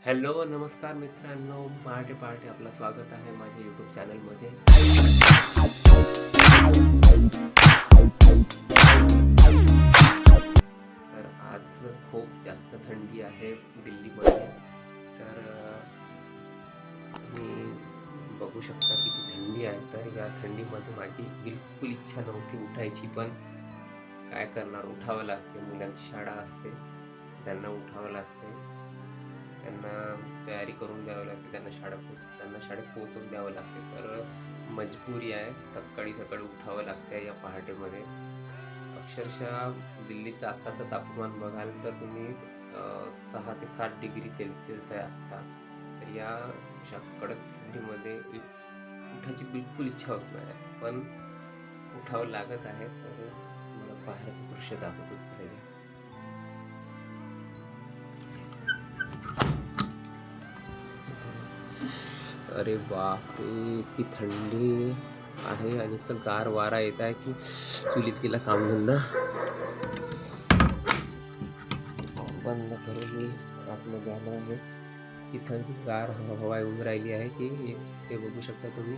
Hello, नमस्कार मित्रांनो. पहाटे पहाटे आपलं स्वागत आहे माझ्या यूट्यूब चॅनलमध्ये. तर आज खूप जास्त थंडी आहे दिल्लीमध्ये. तर तुम्ही बघू शकता किती थंडी आहे. तर या थंडीमध्ये माझी बिलकुल इच्छा नव्हती उठायची, पण काय करणार, उठावं लागते. मुलांची शाळा असते, त्यांना उठावं लागते. त्यांना तयारी करून द्यावी लागते, त्यांना शाळेत पोहोचवून द्यावं लागते. तर मजबुरी आहे, सकाळी सकाळी उठावं लागते या पहाटेमध्ये. अक्षरशः दिल्लीचं आत्ताचं तापमान बघाल तर तुम्ही 6 ते 7 डिग्री सेल्सिअस आहे आत्ता. तर या अशा कडक थंडीमध्ये उठायची बिलकुल इच्छा होत नाही, पण उठावं लागत आहे. तर मला बाहेरचं दृश्य दाखवतो तिथे. अरे बापरे, इतकी थंडी आहे आणि इतकं गार वारा येत आहे की चुलीत गेला कामधंदा. बंद करून मी आतमध्ये आलो आहे. इथं गार हवा येऊन राहिली आहे की हे बघू शकता तुम्ही.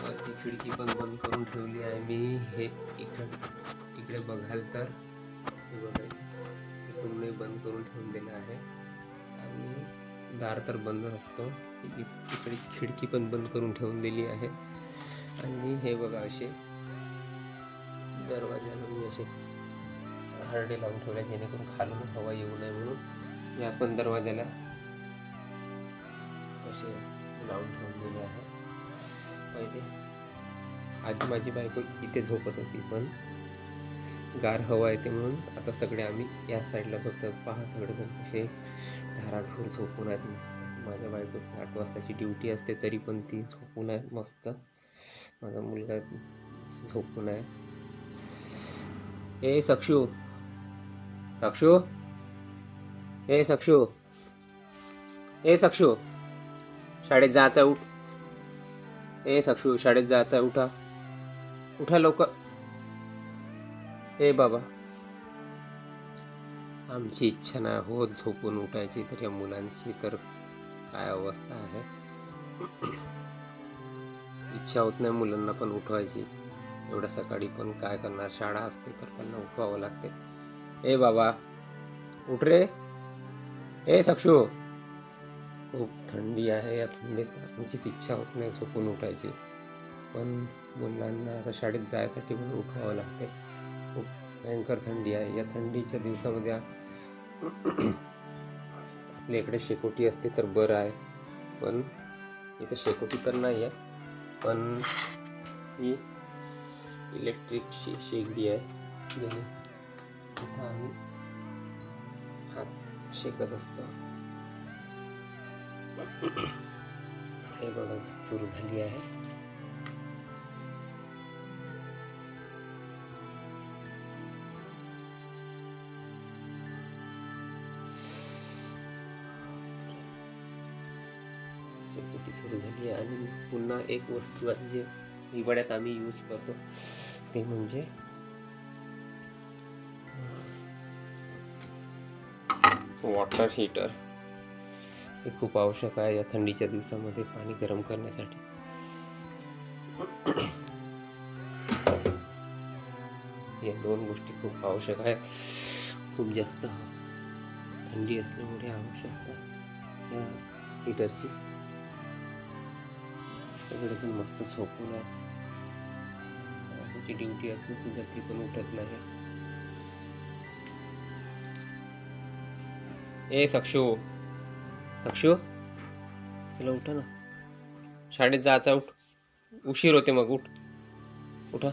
वरची खिडकी पण बंद करून ठेवली आहे मी. हे इकडे बघाल तर हे बघा, इकडून बंद करून ठेवून दिलं आहे आणि दार तर बंद असतो. इकडे खिडकी पण बंद करून ठेवून दिली आहे. आणि हे बघा, असे दरवाजाला मी असे हार्डे लावून ठेवले जेणेकरून खालून हवा येऊ नये म्हणून. या पण दरवाजाला असे लावून ठेवून दिले आहे. पहिले आधी माझी बायको इथे झोपत होती, पण गार हवा येते म्हणून आता सगळे आम्ही या साईडला झोपतात. पहा सगळेजण कसे धाराडफोर झोपून आहेत मस्त. माझ्या बायकोची 8 वाजताची ड्युटी असते, तरी पण ती झोपून आहे मस्त. माझा मुलगा झोपून आहे. ए सक्षू, सक्षू, ए सक्षू, ए सक्षू, शाळेत जायचं, उठ. ए सक्षू, शाळेत जायचं, उठा, उठा लवकर. ए बाबा, आमची इच्छा नाही होत झोपून उठायची, तर या मुलांची तर काय अवस्था आहे. इच्छा होत नाही मुलांना पण उठवायची एवढ्या सकाळी, पण काय करणार, शाळा असते तर त्यांना उठवावं लागते. ए बाबा, उठ रे. ए सक्षू, खूप थंडी आहे. या थंडीत आमचीच इच्छा होत नाही झोपून उठायची, पण मुलांना आता शाळेत जायसाठी पण उठवावं लागते. खूप भयंकर थंडी आहे. या थंडीच्या दिवसामध्ये आपल्या इकडे शेकोटी असते तर बरं आहे, पण इथं शेकोटी तर नाही आहे, पण ही इलेक्ट्रिक शेगडी आहे ज्याने इथं आम्ही हात शेकत असतो. हे बघा, सुरू झाली आहे. शेकोटी सुरू झाली आहे. आणि पुन्हा एक वस्तू आहे जे हिवाळ्यात आम्ही यूज करतो, ते म्हणजे वॉटर हीटर. हे खूप आवश्यक आहे या थंडीच्या दिवसामध्ये पाणी गरम करण्यासाठी. या 2 गोष्टी खूप आवश्यक आहेत. खूप जास्त थंडी असल्यामुळे आवश्यक आहे या हीटरची. सगळेजण मस्त झोपून आहे. त्याची ड्युटी असेल सुद्धा ती पण उठत नाही. ए सक्षू, सक्षू, चला उठा ना, शाळेत जायचं, उठ. उशीर होते मग, उठ, उठा,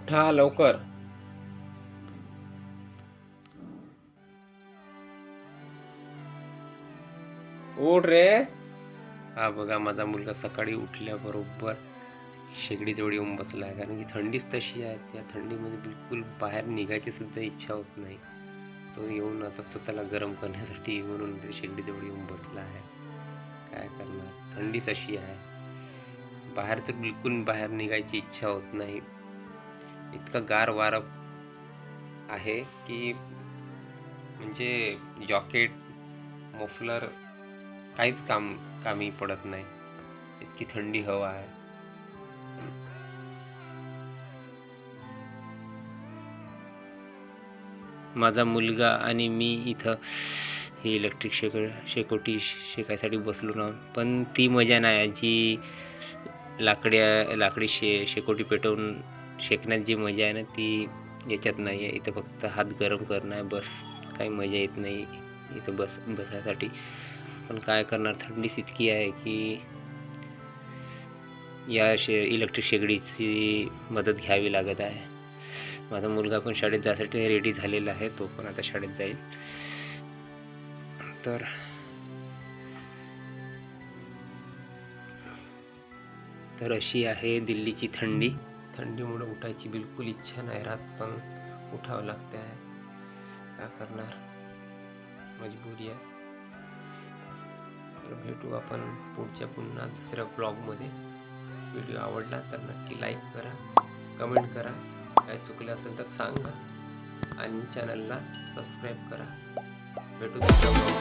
उठा लवकर. उठ रे. हा बघा, माझा मुलगा सकाळी उठल्याबरोबर शेगडीजवळ येऊन बसला आहे, कारण की थंडीच तशी आहे. त्या थंडीमध्ये बिलकुल बाहेर निघायची सुद्धा इच्छा होत नाही. तो येऊन आता स्वतःला गरम करण्यासाठी म्हणून ते शेगडीजवळ येऊन बसला आहे. काय करणार, थंडीच अशी आहे. बाहेर तर बिलकुल बाहेर निघायची इच्छा होत नाही. इतका गार वारा आहे की म्हणजे जॉकेट, मफलर काहीच कामी पडत नाही, इतकी थंडी हवा आहे. माझा मुलगा आणि मी इथं हे इलेक्ट्रिक शेकोटी शेकायसाठी बसलो ना, पण ती मजा नाही आहे जी लाकडी शेकोटी पेटवून शेकण्यात जी मजा आहे ना, ती याच्यात नाही आहे. इथं फक्त हात गरम करणं आहे बस, काही मजा येत नाही इथं बसायसाठी. पण काय करणार, थंडीच इतकी आहे की या इलेक्ट्रिक शेगडीची मदत घ्यावी लागत आहे. माझा मुलगा पण शाळेत जायसाठी रेडी झालेला आहे, तो पण आता शाळेत जाईल. तर अशी आहे दिल्लीची थंडी. थंडीमुळे उठायची बिलकुल इच्छा नाही राहत, पण उठावं लागते आहे. काय करणार, मजबुरी आहे. तर भेटू आपण पुन्हा दुसऱ्या ब्लॉगमध्ये. व्हिडिओ आवडला तर नक्की लाईक करा, कमेंट करा, काय चुकलं असेल तर सांगा आणि चॅनलला सबस्क्राईब करा. भेटू दुसऱ्या ब्लॉग.